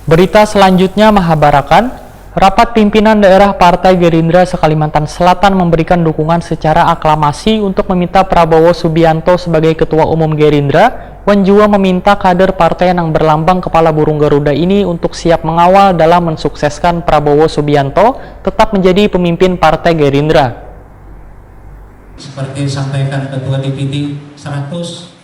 Berita selanjutnya Mahabarakan, rapat pimpinan daerah Partai Gerindra se-Kalimantan Selatan memberikan dukungan secara aklamasi untuk meminta Prabowo Subianto sebagai Ketua Umum Gerindra, dan juga meminta kader partai yang berlambang kepala burung Garuda ini untuk siap mengawal dalam mensukseskan Prabowo Subianto tetap menjadi pemimpin Partai Gerindra. Seperti disampaikan Ketua DPD 100.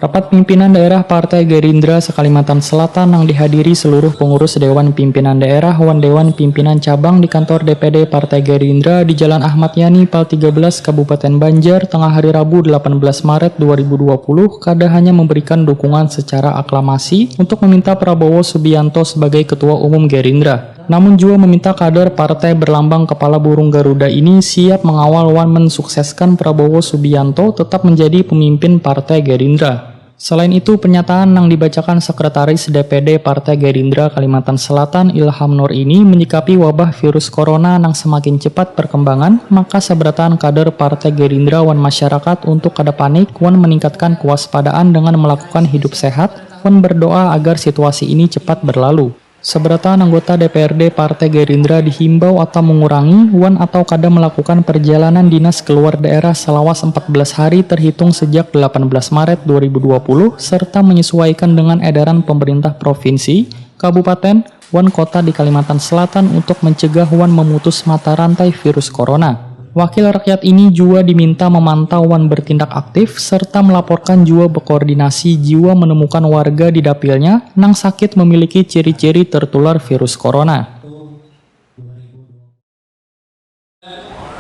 Rapat pimpinan daerah Partai Gerindra se-Kalimantan Selatan yang dihadiri seluruh pengurus Dewan Pimpinan Daerah dan Dewan Pimpinan Cabang di kantor DPD Partai Gerindra di Jalan Ahmad Yani, Pal 13, Kabupaten Banjar, tengah hari Rabu 18 Maret 2020, kada hanya memberikan dukungan secara aklamasi untuk meminta Prabowo Subianto sebagai Ketua Umum Gerindra, namun juga meminta kader partai berlambang kepala burung Garuda ini siap mengawal dan mensukseskan Prabowo Subianto tetap menjadi pemimpin Partai Gerindra. Selain itu, pernyataan yang dibacakan Sekretaris DPD Partai Gerindra Kalimantan Selatan Ilham Nur ini menyikapi wabah virus corona yang semakin cepat perkembangan, maka seberatan kader Partai Gerindra dan masyarakat untuk kada panik dan meningkatkan kewaspadaan dengan melakukan hidup sehat dan berdoa agar situasi ini cepat berlalu. Seberatan anggota DPRD Partai Gerindra dihimbau atau mengurangi atau kada melakukan perjalanan dinas keluar daerah selawas 14 hari terhitung sejak 18 Maret 2020 serta menyesuaikan dengan edaran pemerintah provinsi, kabupaten, dan kota di Kalimantan Selatan untuk mencegah dan memutus mata rantai virus corona. Wakil rakyat ini juga diminta memantau dan bertindak aktif serta melaporkan juga berkoordinasi jika menemukan warga di dapilnya yang sakit memiliki ciri-ciri tertular virus corona.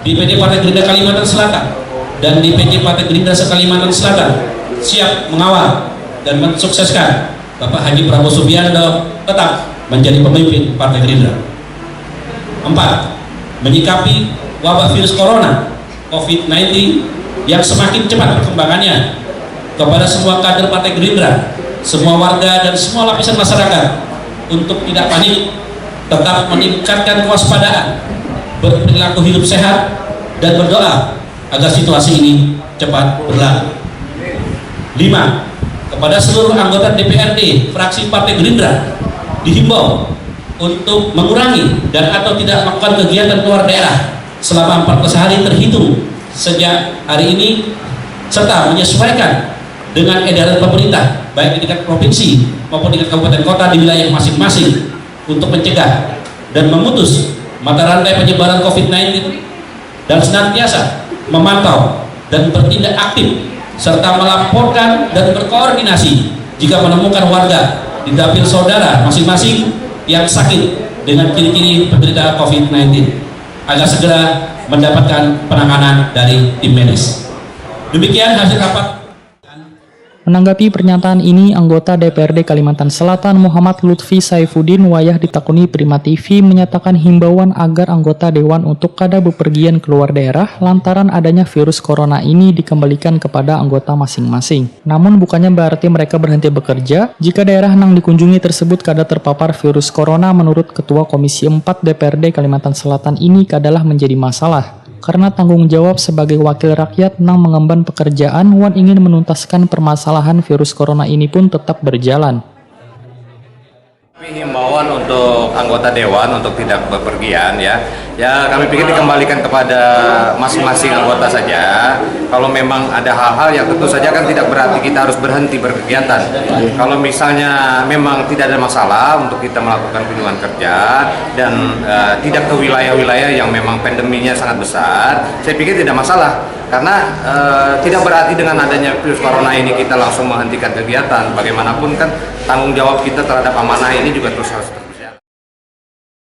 DPD Partai Gerindra Kalimantan Selatan dan DPD Partai Gerindra se-Kalimantan Selatan siap mengawal dan mensukseskan Bapak Haji Prabowo Subianto tetap menjadi pemimpin Partai Gerindra. 4. Menyikapi wabah virus corona COVID-19 yang semakin cepat perkembangannya, kepada semua kader Partai Gerindra, semua warga dan semua lapisan masyarakat untuk tidak panik, tetap meningkatkan kewaspadaan, berperilaku hidup sehat, dan berdoa agar situasi ini cepat berlalu. 5. Kepada seluruh anggota DPRD fraksi Partai Gerindra dihimbau untuk mengurangi dan atau tidak melakukan kegiatan keluar daerah selama 14 hari terhitung sejak hari ini, serta menyesuaikan dengan edaran pemerintah baik di tingkat provinsi maupun di tingkat kabupaten kota di wilayah masing-masing untuk mencegah dan memutus mata rantai penyebaran COVID-19 dan senantiasa memantau dan bertindak aktif serta melaporkan dan berkoordinasi jika menemukan warga di dapil saudara masing-masing yang sakit dengan ciri-ciri penderita COVID-19 agar segera mendapatkan penanganan dari tim medis. Demikian hasil rapat. Menanggapi pernyataan ini, anggota DPRD Kalimantan Selatan Muhammad Lutfi Saifuddin wayah ditakuni Prima TV menyatakan himbauan agar anggota dewan untuk kada bepergian keluar daerah lantaran adanya virus corona ini dikembalikan kepada anggota masing-masing. Namun bukannya berarti mereka berhenti bekerja jika daerah yang dikunjungi tersebut kada terpapar virus corona. Menurut Ketua Komisi 4 DPRD Kalimantan Selatan ini kadalah menjadi masalah, karena tanggung jawab sebagai wakil rakyat yang mengemban pekerjaan dan ingin menuntaskan permasalahan virus corona ini pun tetap berjalan. Himbauan untuk anggota dewan untuk tidak bepergian ya kami pikir dikembalikan kepada masing-masing anggota saja. Kalau memang ada hal-hal yang tentu saja kan tidak berarti kita harus berhenti berkegiatan. Kalau misalnya memang tidak ada masalah untuk kita melakukan kunjungan kerja dan tidak ke wilayah-wilayah yang memang pandeminya sangat besar, saya pikir tidak masalah. Karena tidak berarti dengan adanya virus corona ini kita langsung menghentikan kegiatan. Bagaimanapun kan tanggung jawab kita terhadap amanah ini juga terus harus